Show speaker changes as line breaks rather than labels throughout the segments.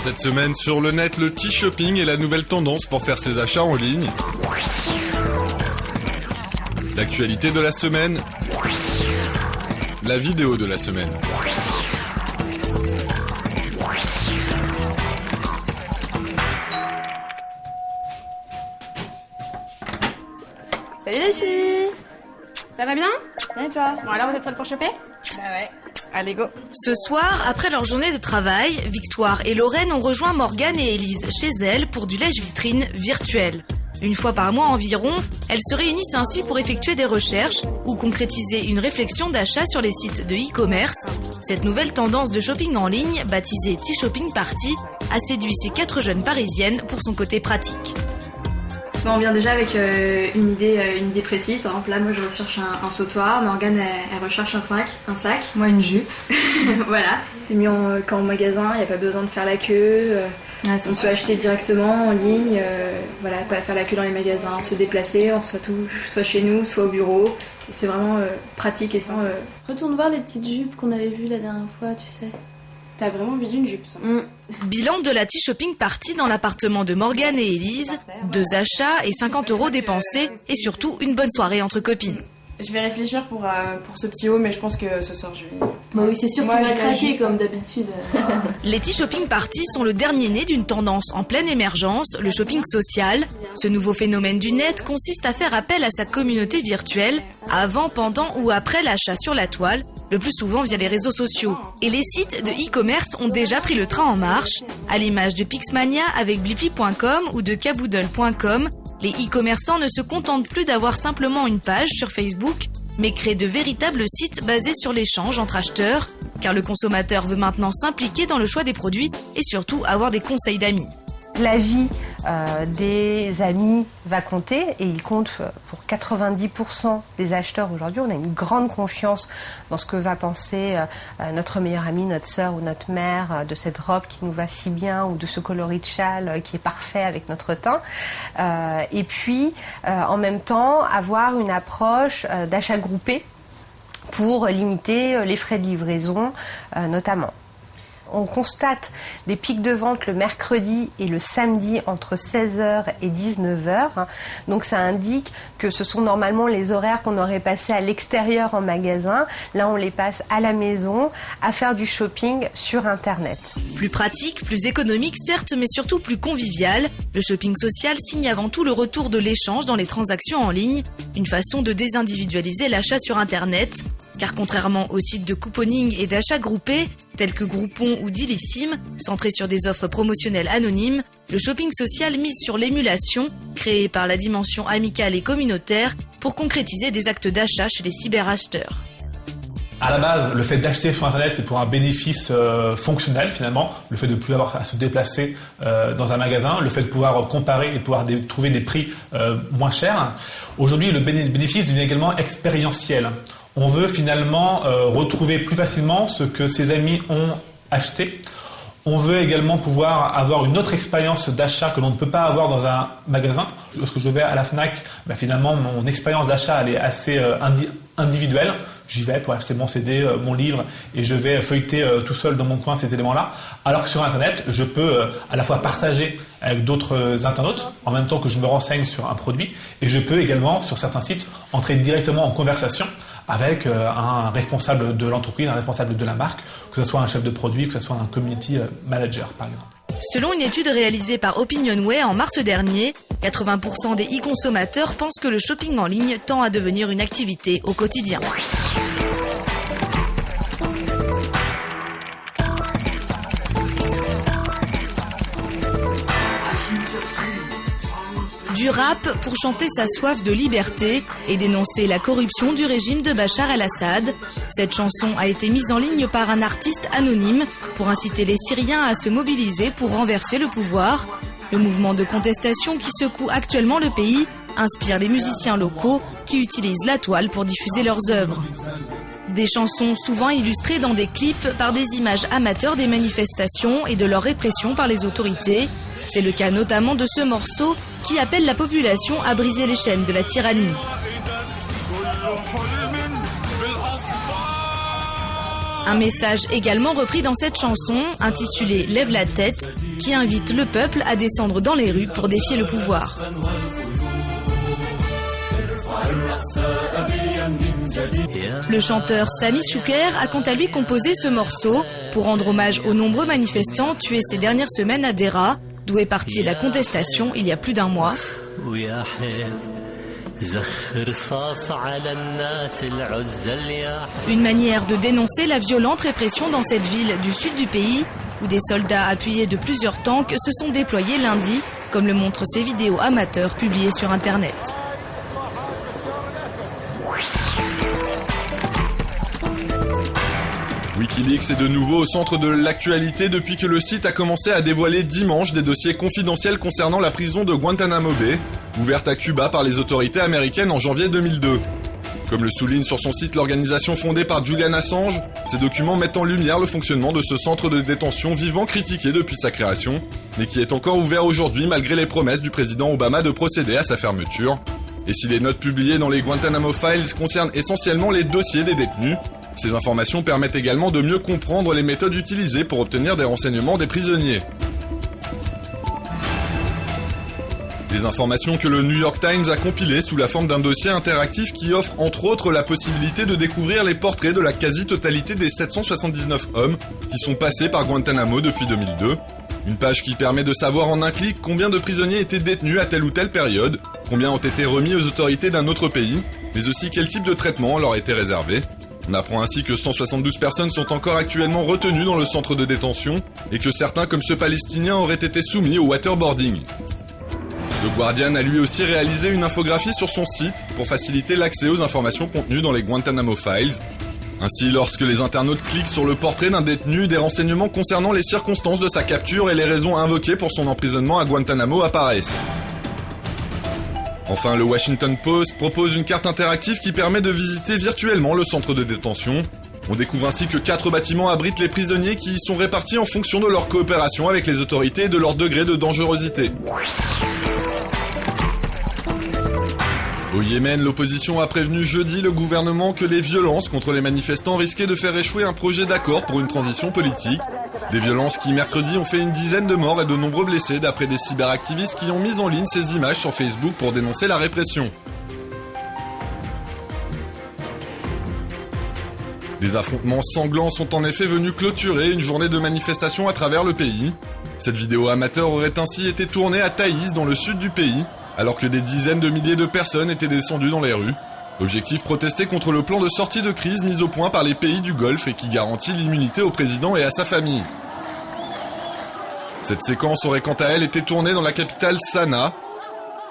Cette semaine sur le net, le T-shopping est la nouvelle tendance pour faire ses achats en ligne. L'actualité de la semaine, la vidéo de la semaine.
Salut les filles! Ça va bien?
Et toi?
Bon alors vous êtes prêtes pour choper?
Bah ouais.
Allez go!
Ce soir, après leur journée de travail, Victoire et Lorraine ont rejoint Morgane et Élise chez elles pour du lèche-vitrine virtuel. Une fois par mois environ, elles se réunissent ainsi pour effectuer des recherches ou concrétiser une réflexion d'achat sur les sites de e-commerce. Cette nouvelle tendance de shopping en ligne, baptisée T-Shopping Party, a séduit ces 4 jeunes parisiennes pour son côté pratique.
Bon, on vient déjà avec une idée précise. Par exemple, là, moi, je recherche un sautoir. Morgane, elle recherche un sac.
Moi, une jupe.
Voilà. C'est mis en magasin. Il n'y a pas besoin de faire la queue. On peut acheter directement en ligne. Voilà, pas faire la queue dans les magasins, se déplacer. On reçoit tout, soit chez nous, soit au bureau. Et c'est vraiment pratique et sans.
Retourne voir les petites jupes qu'on avait vues la dernière fois, tu sais.
T'as vraiment vu une jupe, ça.
Bilan de la T-Shopping Party dans l'appartement de Morgane et Élise. 2 achats et 50 € dépensés et surtout une bonne soirée entre copines.
Je vais réfléchir pour ce petit haut, mais je pense que ce soir je vais...
Bah oui, c'est sûr, tu vas craquer comme d'habitude.
Les T-Shopping Party sont le dernier né d'une tendance en pleine émergence, le shopping social. Ce nouveau phénomène du net consiste à faire appel à sa communauté virtuelle, avant, pendant ou après l'achat sur la toile, le plus souvent via les réseaux sociaux. Et les sites de e-commerce ont déjà pris le train en marche, à l'image de Pixmania avec Blippi.com ou de Kaboodle.com. Les e-commerçants ne se contentent plus d'avoir simplement une page sur Facebook, mais créent de véritables sites basés sur l'échange entre acheteurs, car le consommateur veut maintenant s'impliquer dans le choix des produits et surtout avoir des conseils d'amis.
L'avis des amis va compter et il compte pour 90% des acheteurs aujourd'hui. On a une grande confiance dans ce que va penser notre meilleure amie, notre sœur ou notre mère de cette robe qui nous va si bien ou de ce coloris de châle qui est parfait avec notre teint. Et puis, en même temps, avoir une approche d'achat groupé pour limiter les frais de livraison notamment. On constate des pics de vente le mercredi et le samedi entre 16h et 19h. Donc ça indique que ce sont normalement les horaires qu'on aurait passés à l'extérieur en magasin. Là, on les passe à la maison à faire du shopping sur Internet.
Plus pratique, plus économique certes, mais surtout plus convivial. Le shopping social signe avant tout le retour de l'échange dans les transactions en ligne, une façon de désindividualiser l'achat sur Internet. Car contrairement aux sites de couponing et d'achat groupés, tels que Groupon ou Dilissime, centrés sur des offres promotionnelles anonymes, le shopping social mise sur l'émulation, créé par la dimension amicale et communautaire, pour concrétiser des actes d'achat chez les cyberacheteurs.
À la base, le fait d'acheter sur Internet, c'est pour un bénéfice fonctionnel finalement. Le fait de ne plus avoir à se déplacer dans un magasin, le fait de pouvoir comparer et de pouvoir trouver des prix moins chers. Aujourd'hui, le bénéfice devient également expérientiel. On veut finalement retrouver plus facilement ce que ses amis ont acheté. On veut également pouvoir avoir une autre expérience d'achat que l'on ne peut pas avoir dans un magasin. Lorsque je vais à la Fnac, finalement mon expérience d'achat elle est assez individuelle. J'y vais pour acheter mon CD, mon livre et je vais feuilleter tout seul dans mon coin ces éléments-là. Alors que sur Internet, je peux à la fois partager avec d'autres internautes en même temps que je me renseigne sur un produit et je peux également sur certains sites entrer directement en conversation avec un responsable de l'entreprise, un responsable de la marque, que ce soit un chef de produit, que ce soit un community manager par exemple.
Selon une étude réalisée par Opinionway en mars dernier, 80% des e-consommateurs pensent que le shopping en ligne tend à devenir une activité au quotidien. Du rap pour chanter sa soif de liberté et dénoncer la corruption du régime de Bachar el-Assad. Cette chanson a été mise en ligne par un artiste anonyme pour inciter les Syriens à se mobiliser pour renverser le pouvoir. Le mouvement de contestation qui secoue actuellement le pays inspire les musiciens locaux qui utilisent la toile pour diffuser leurs œuvres. Des chansons souvent illustrées dans des clips par des images amateurs des manifestations et de leur répression par les autorités. C'est le cas notamment de ce morceau qui appelle la population à briser les chaînes de la tyrannie. Un message également repris dans cette chanson, intitulée « Lève la tête », qui invite le peuple à descendre dans les rues pour défier le pouvoir. Le chanteur Sami Chouker a quant à lui composé ce morceau pour rendre hommage aux nombreux manifestants tués ces dernières semaines à Deraa, d'où est partie la contestation il y a plus d'un mois. Une manière de dénoncer la violente répression dans cette ville du sud du pays, où des soldats appuyés de plusieurs tanks se sont déployés lundi, comme le montrent ces vidéos amateurs publiées sur Internet.
Wikileaks est de nouveau au centre de l'actualité depuis que le site a commencé à dévoiler dimanche des dossiers confidentiels concernant la prison de Guantanamo Bay, ouverte à Cuba par les autorités américaines en janvier 2002. Comme le souligne sur son site l'organisation fondée par Julian Assange, ces documents mettent en lumière le fonctionnement de ce centre de détention vivement critiqué depuis sa création, mais qui est encore ouvert aujourd'hui malgré les promesses du président Obama de procéder à sa fermeture. Et si les notes publiées dans les Guantanamo Files concernent essentiellement les dossiers des détenus, ces informations permettent également de mieux comprendre les méthodes utilisées pour obtenir des renseignements des prisonniers. Des informations que le New York Times a compilées sous la forme d'un dossier interactif qui offre entre autres la possibilité de découvrir les portraits de la quasi-totalité des 779 hommes qui sont passés par Guantanamo depuis 2002. Une page qui permet de savoir en un clic combien de prisonniers étaient détenus à telle ou telle période, combien ont été remis aux autorités d'un autre pays, mais aussi quel type de traitement leur était réservé. On apprend ainsi que 172 personnes sont encore actuellement retenues dans le centre de détention et que certains, comme ce Palestinien, auraient été soumis au waterboarding. Le Guardian a lui aussi réalisé une infographie sur son site pour faciliter l'accès aux informations contenues dans les Guantanamo Files. Ainsi, lorsque les internautes cliquent sur le portrait d'un détenu, des renseignements concernant les circonstances de sa capture et les raisons invoquées pour son emprisonnement à Guantanamo apparaissent. Enfin, le Washington Post propose une carte interactive qui permet de visiter virtuellement le centre de détention. On découvre ainsi que 4 bâtiments abritent les prisonniers qui y sont répartis en fonction de leur coopération avec les autorités et de leur degré de dangerosité. Au Yémen, l'opposition a prévenu jeudi le gouvernement que les violences contre les manifestants risquaient de faire échouer un projet d'accord pour une transition politique. Des violences qui, mercredi, ont fait une dizaine de morts et de nombreux blessés d'après des cyberactivistes qui ont mis en ligne ces images sur Facebook pour dénoncer la répression. Des affrontements sanglants sont en effet venus clôturer une journée de manifestation à travers le pays. Cette vidéo amateur aurait ainsi été tournée à Taïz, dans le sud du pays, alors que des dizaines de milliers de personnes étaient descendues dans les rues. Objectif, protester contre le plan de sortie de crise mis au point par les pays du Golfe et qui garantit l'immunité au président et à sa famille. Cette séquence aurait quant à elle été tournée dans la capitale Sanaa.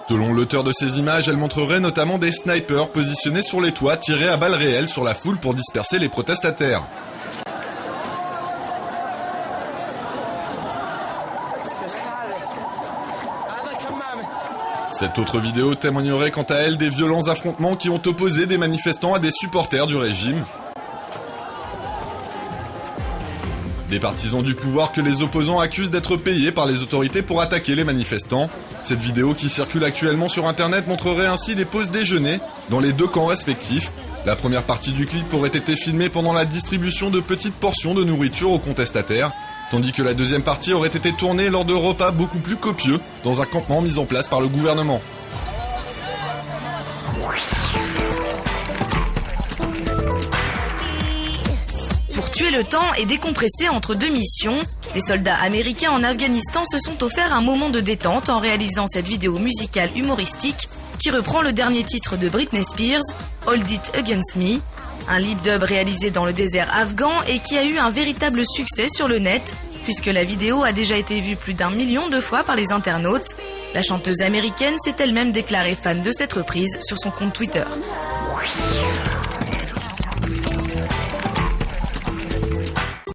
Selon l'auteur de ces images, elle montrerait notamment des snipers positionnés sur les toits tirés à balles réelles sur la foule pour disperser les protestataires. Cette autre vidéo témoignerait quant à elle des violents affrontements qui ont opposé des manifestants à des supporters du régime. Des partisans du pouvoir que les opposants accusent d'être payés par les autorités pour attaquer les manifestants. Cette vidéo qui circule actuellement sur internet montrerait ainsi les pauses déjeuner dans les 2 camps respectifs. La première partie du clip aurait été filmée pendant la distribution de petites portions de nourriture aux contestataires, tandis que la deuxième partie aurait été tournée lors de repas beaucoup plus copieux dans un campement mis en place par le gouvernement.
Pour tuer le temps et décompresser entre 2 missions, les soldats américains en Afghanistan se sont offerts un moment de détente en réalisant cette vidéo musicale humoristique qui reprend le dernier titre de Britney Spears, Hold It Against Me, un lip dub réalisé dans le désert afghan et qui a eu un véritable succès sur le net, puisque la vidéo a déjà été vue plus d'1 million de fois par les internautes. La chanteuse américaine s'est elle-même déclarée fan de cette reprise sur son compte Twitter.